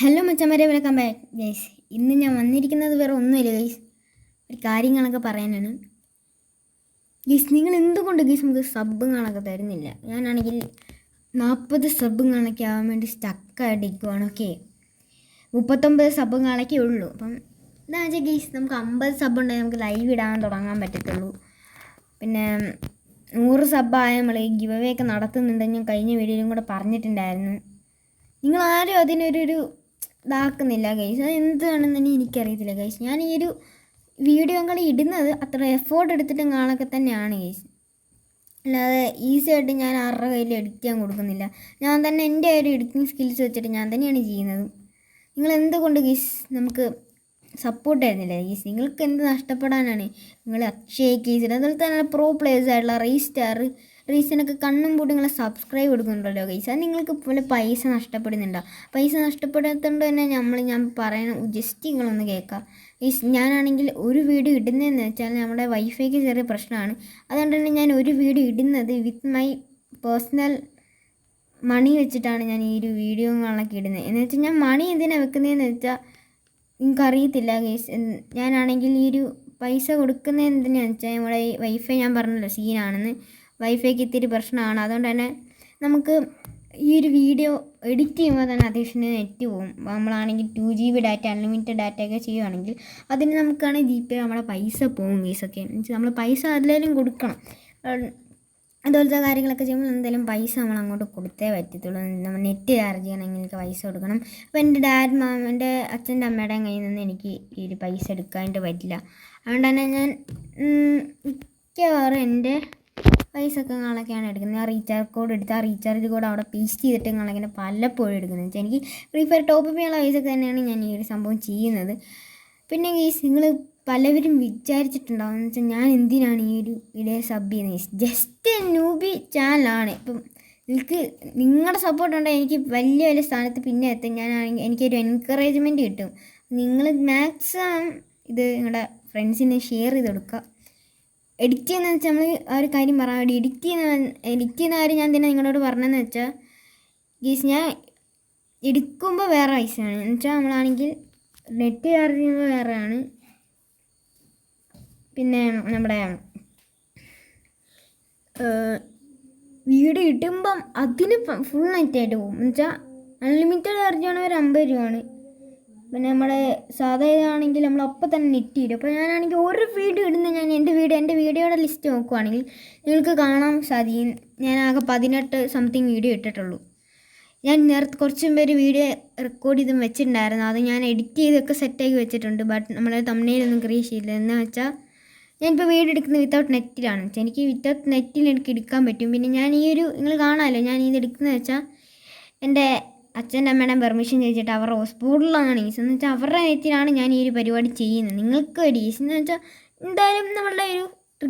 Hello മച്ചന്മാരെ, welcome back guys. ഇന്ന് ഞാൻ വന്നിരിക്കുന്നത് വേറെ ഒന്നുമില്ല ഗൈസ്, ഒരു കാര്യങ്ങളൊക്കെ പറയാനാണ് ഗൈസ്. നിങ്ങൾ എന്തുകൊണ്ട് ഗൈസ് നമുക്ക് സബ്ബുകളൊക്കെ തരുന്നില്ല? ഞാനാണെങ്കിൽ 40 സബ്ബുകളൊക്കെ ആവാൻ വേണ്ടി സ്റ്റക്കായിട്ടിരിക്കുവാണ്. ഓക്കെ, 39 സബ്ബുകളൊക്കെ ഉള്ളൂ. അപ്പം എന്താ വെച്ചാൽ ഗൈസ്, നമുക്ക് 50 സബ്ബ് ഉണ്ടെങ്കിൽ നമുക്ക് ലൈവ് ഇടാൻ തുടങ്ങാൻ പറ്റത്തുള്ളൂ. പിന്നെ 100 സബ്ബായ നമ്മൾ ഗിവ് അവേ ഒക്കെ നടത്തുന്നുണ്ടെന്ന് ഞാൻ കഴിഞ്ഞ വീഡിയോയിലും കൂടെ പറഞ്ഞിട്ടുണ്ടായിരുന്നു. നിങ്ങളാരും അതിനൊരു ഇതാക്കുന്നില്ല ഗൈസ്. അത് എന്താണെന്ന് തന്നെ എനിക്കറിയത്തില്ല ഗൈസ്. ഞാൻ ഈ ഒരു വീഡിയോകൾ ഇടുന്നത് അത്ര എഫേർട്ട് എടുത്തിട്ടും കാണൊക്കെ തന്നെയാണ് ഗൈസ്. അല്ലാതെ ഈസി ആയിട്ട് ഞാൻ ആരുടെ കയ്യിൽ എഡിറ്റ് ചെയ്യാൻ കൊടുക്കുന്നില്ല. ഞാൻ തന്നെ എൻ്റെ ഒരു എഡിറ്റിംഗ് സ്കിൽസ് വെച്ചിട്ട് ഞാൻ തന്നെയാണ് ചെയ്യുന്നത്. നിങ്ങൾ എന്തുകൊണ്ട് ഗൈസ് നമുക്ക് സപ്പോർട്ട് തരുന്നില്ല ഗൈസ്? നിങ്ങൾക്ക് എന്ത് നഷ്ടപ്പെടാനാണ്? നിങ്ങൾ അക്ഷയ് കേസ് അതുപോലെ തന്നെ പ്രോ പ്ലേയേഴ്സ് ആയിട്ടുള്ള റീസിനൊക്കെ കണ്ണും പൂട്ടി നിങ്ങളെ സബ്സ്ക്രൈബ് കൊടുക്കുന്നുണ്ടല്ലോ ഗൈസ്. അത് നിങ്ങൾക്ക് പോലെ പൈസ നഷ്ടപ്പെടുന്നുണ്ടോ? പൈസ നഷ്ടപ്പെടാത്തതുകൊണ്ട് തന്നെ ഞാൻ പറയണം, ജസ്റ്റ് നിങ്ങളൊന്ന് കേൾക്കാം ഗൈസ്. ഞാനാണെങ്കിൽ ഒരു വീഡിയോ ഇടുന്നതെന്ന് വെച്ചാൽ നമ്മുടെ വൈഫൈക്ക് ചെറിയ പ്രശ്നമാണ്. അതുകൊണ്ട് തന്നെ ഞാൻ ഒരു വീഡിയോ ഇടുന്നത് വിത്ത് മൈ പേഴ്സണൽ മണി വെച്ചിട്ടാണ് ഞാൻ ഈ ഒരു വീഡിയോകളൊക്കെ ഇടുന്നത്. എന്ന് വെച്ചാൽ ഞാൻ മണി എന്തിനാണ് വെക്കുന്നതെന്ന് വെച്ചാൽ നിങ്ങൾക്കറിയത്തില്ല ഗൈസ്. ഞാനാണെങ്കിൽ ഈ ഒരു പൈസ കൊടുക്കുന്നത് എന്തിനാണെന്ന് വെച്ചാൽ നമ്മുടെ ഈ വൈഫൈ ഞാൻ പറഞ്ഞല്ലോ സീനാണെന്ന്, വൈഫൈക്ക് ഇത്തിരി പ്രശ്നമാണ്. അതുകൊണ്ട് തന്നെ നമുക്ക് ഈ ഒരു വീഡിയോ എഡിറ്റ് ചെയ്യുമ്പോൾ തന്നെ അത്യാവശ്യം നെറ്റ് പോകും. നമ്മളാണെങ്കിൽ 2 GB ഡാറ്റ അൺലിമിറ്റഡ് ഡാറ്റയൊക്കെ ചെയ്യുകയാണെങ്കിൽ അതിന് നമുക്കാണെങ്കിൽ GPay നമ്മളെ പൈസ പോകും ഗൈസൊക്കെ. എന്നുവെച്ചാൽ നമ്മൾ പൈസ അതിലേലും കൊടുക്കണം. അതുപോലത്തെ കാര്യങ്ങളൊക്കെ ചെയ്യുമ്പോൾ എന്തായാലും പൈസ നമ്മൾ അങ്ങോട്ട് കൊടുത്തേ പറ്റത്തുള്ളൂ. നമ്മൾ നെറ്റ് ചാർജ് ചെയ്യണമെങ്കിൽ എനിക്ക് പൈസ കൊടുക്കണം. അപ്പോൾ എൻ്റെ അച്ഛൻ്റെ അമ്മയുടെയും കയ്യിൽ നിന്ന് എനിക്ക് ഈ ഒരു പൈസ എടുക്കാനായിട്ട് പറ്റില്ല. അതുകൊണ്ട് തന്നെ ഞാൻ മിക്കവാറും എൻ്റെ പൈസ ഒക്കെ നിങ്ങളൊക്കെയാണ് എടുക്കുന്നത്. ഞാൻ റീചാർജ് കോഡ് എടുത്ത് ആ റീചാർജ് കോഡ് അവിടെ പേസ്റ്റ് ചെയ്തിട്ട് നിങ്ങളിങ്ങനെ പലപ്പോഴും എടുക്കുന്നത് വെച്ചാൽ എനിക്ക് ഫ്രീ ഫയർ ടോപ്പ് ചെയ്യാനുള്ള പൈസ തന്നെയാണ് ഞാൻ ഈ ഒരു സംഭവം ചെയ്യുന്നത്. പിന്നെ ഗൈസ്, നിങ്ങൾ പലവരും വിചാരിച്ചിട്ടുണ്ടാവും എന്ന് വെച്ചാൽ ഞാൻ എന്തിനാണ് ഈ ഒരു വീഡിയോ സബ് ചെയ്യുന്നത്? ജസ്റ്റ് ന്യൂബി ചാനലാണ്. ഇപ്പം നിങ്ങളുടെ സപ്പോർട്ട് ഉണ്ടെങ്കിൽ എനിക്ക് വലിയ വലിയ സ്ഥാനത്ത് പിന്നെ എത്തും. എനിക്കൊരു എൻകറേജ്മെൻറ്റ് കിട്ടും. നിങ്ങൾ മാക്സിമം ഇത് നിങ്ങളുടെ ഫ്രണ്ട്സിന് ഷെയർ ചെയ്ത് കൊടുക്കുക. എഡിറ്റ് ചെയ്യുന്നതെന്ന് വെച്ചാൽ നമ്മൾ ആ ഒരു കാര്യം പറയാൻ വേണ്ടി എഡിറ്റ് ചെയ്യുന്ന കാര്യം ഞാൻ തന്നെ നിങ്ങളോട് പറഞ്ഞതെന്ന് വെച്ചാൽ ഗീസ്, ഞാൻ എടുക്കുമ്പോൾ വേറെ പൈസയാണ്. എന്ന് വെച്ചാൽ നമ്മളാണെങ്കിൽ നെറ്റ് ചാർജ് ചെയ്യുമ്പോൾ വേറെയാണ്. പിന്നെ നമ്മുടെ വീഡിയോ ഇടുമ്പം അതിന് ഫുൾ നെറ്റായിട്ട് പോകും. എന്ന് വെച്ചാൽ അൺലിമിറ്റഡ് ചാർജ് ആണെങ്കിൽ 50 രൂപയാണ്. പിന്നെ നമ്മുടെ സാധാ ഇതാണെങ്കിൽ നമ്മൾ അപ്പം തന്നെ നെറ്റ് ഇടും. അപ്പോൾ ഞാനാണെങ്കിൽ ഒരു വീഡിയോ ഇടുന്ന എൻ്റെ വീഡിയോയുടെ ലിസ്റ്റ് നോക്കുവാണെങ്കിൽ നിങ്ങൾക്ക് കാണാൻ സാധിക്കും. ഞാൻ ആകെ 18 സംതിങ് വീഡിയോ ഇട്ടിട്ടുള്ളൂ. ഞാൻ നേരത്തെ കുറച്ച് മുമ്പ് ഒരു വീഡിയോ റെക്കോർഡ് ചെയ്തും വെച്ചിട്ടുണ്ടായിരുന്നു. അത് ഞാൻ എഡിറ്റ് ചെയ്തൊക്കെ സെറ്റാക്കി വെച്ചിട്ടുണ്ട്. ബട്ട് നമ്മൾ തംബ്നെയിലൊന്നും ക്രിയേറ്റ് ചെയ്യില്ല. എന്ന് വെച്ചാൽ ഞാനിപ്പോൾ വീഡിയോ എടുക്കുന്നത് വിത്തൗട്ട് നെറ്റിലാണ്. എനിക്ക് വിത്തൗട്ട് നെറ്റിൽ എനിക്ക് എടുക്കാൻ പറ്റും. പിന്നെ ഞാൻ നിങ്ങൾ കാണാമല്ലോ, ഞാൻ ഇത് എടുക്കുന്നത് വെച്ചാൽ എൻ്റെ അച്ഛൻ്റെ അമ്മയുടെ പെർമിഷൻ ചോദിച്ചിട്ട് അവരുടെ ഹോസ്പിറ്റലിലാണ് ഈസ്. എന്ന് വെച്ചാൽ അവരുടെ നെറ്റിലാണ് ഞാൻ ഈ ഒരു പരിപാടി ചെയ്യുന്നത്. നിങ്ങൾക്ക് ഒരു ഈസ് എന്ന് വെച്ചാൽ എന്തായാലും നമ്മളുടെ ഒരു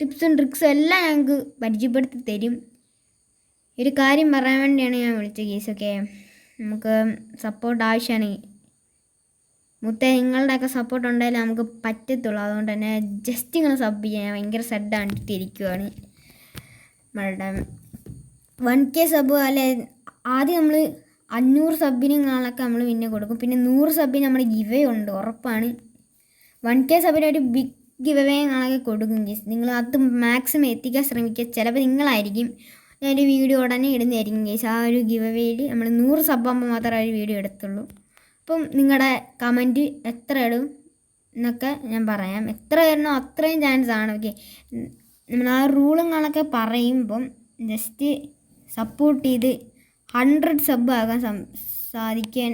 ടിപ്സും ട്രിക്സും എല്ലാം ഞങ്ങൾക്ക് പരിചയപ്പെടുത്തി തരും. ഒരു കാര്യം പറയാൻ വേണ്ടിയാണ് ഞാൻ വിളിച്ചത് കേസൊക്കെ. നമുക്ക് സപ്പോർട്ട് ആവശ്യമാണ്. നിങ്ങളുടെയൊക്കെ സപ്പോർട്ട് ഉണ്ടായാലേ നമുക്ക് പറ്റത്തുള്ളൂ. അതുകൊണ്ട് തന്നെ ജസ്റ്റ് ഇങ്ങനെ സബ് ചെയ്യാൻ ഭയങ്കര സെഡാണ്ടിട്ടിരിക്കുവാണ്. നമ്മളുടെ 1K സബ് അല്ലെ ആദ്യം നമ്മൾ 500 സബിനൊക്കെ നമ്മൾ പിന്നെ കൊടുക്കും. പിന്നെ 100 സബിന് നമ്മുടെ ഗിവ് ഉണ്ട്, ഉറപ്പാണ്. 1K സബിന് ഒരു ബിഗ് ഗിവ് അവേ ആണെങ്കിൽ കൊടുക്കും ഗീസ്. നിങ്ങൾ അത് മാക്സിമം എത്തിക്കാൻ ശ്രമിക്കുക. ചിലപ്പോൾ നിങ്ങളായിരിക്കും ഞാനൊരു വീഡിയോ ഉടനെ ഇടുന്നതായിരിക്കും ഗീസ്. ആ ഒരു ഗിവ് അവേയിൽ നമ്മൾ 100 സബ്ബാകുമ്പോൾ മാത്രമേ ഒരു വീഡിയോ എടുത്തുള്ളൂ. അപ്പം നിങ്ങളുടെ കമൻറ്റ് എത്ര ഇടും എന്നൊക്കെ ഞാൻ പറയാം. എത്ര ഇടണോ അത്രയും ചാൻസ് ആണ്. ഓക്കെ, നമ്മൾ ആ റൂളുകളൊക്കെ പറയുമ്പം ജസ്റ്റ് സപ്പോർട്ട് ചെയ്ത് 100 സബ് ആകാൻ സാധിക്കാൻ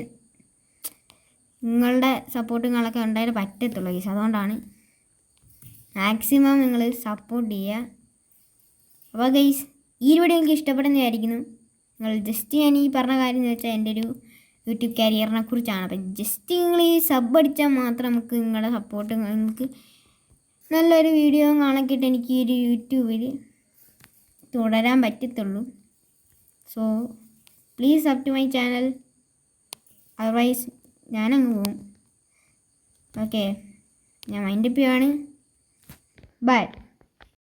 നിങ്ങളുടെ സപ്പോർട്ടുകളൊക്കെ ഉണ്ടായാലേ പറ്റത്തുള്ളൂ ഗൈസ്. അതുകൊണ്ടാണ് മാക്സിമം നിങ്ങൾ സപ്പോർട്ട് ചെയ്യുക. അപ്പോൾ ഗൈസ്, ഈ വീഡിയോ എനിക്ക് ഇഷ്ടപ്പെടുന്നതായിരിക്കുന്നു. നിങ്ങൾ ജസ്റ്റ് ഞാൻ ഈ പറഞ്ഞ കാര്യം എന്ന് വെച്ചാൽ എൻ്റെ ഒരു യൂട്യൂബ് കരിയറിനെ കുറിച്ചാണ്. അപ്പം ജസ്റ്റ് നിങ്ങൾ ഈ സബ് അടിച്ചാൽ മാത്രം നമുക്ക് നിങ്ങളുടെ സപ്പോർട്ട് നിങ്ങൾക്ക് നല്ലൊരു വീഡിയോ കാണക്കിയിട്ട് എനിക്ക് ഈ ഒരു യൂട്യൂബിൽ തുടരാൻ പറ്റത്തുള്ളൂ. So please sub to my channel, otherwise ഞാനങ്ങ് പോവും. ഓക്കെ, ഞാൻ മൈൻഡപ്പ് ചെയ്യുവാണ്. ബൈ.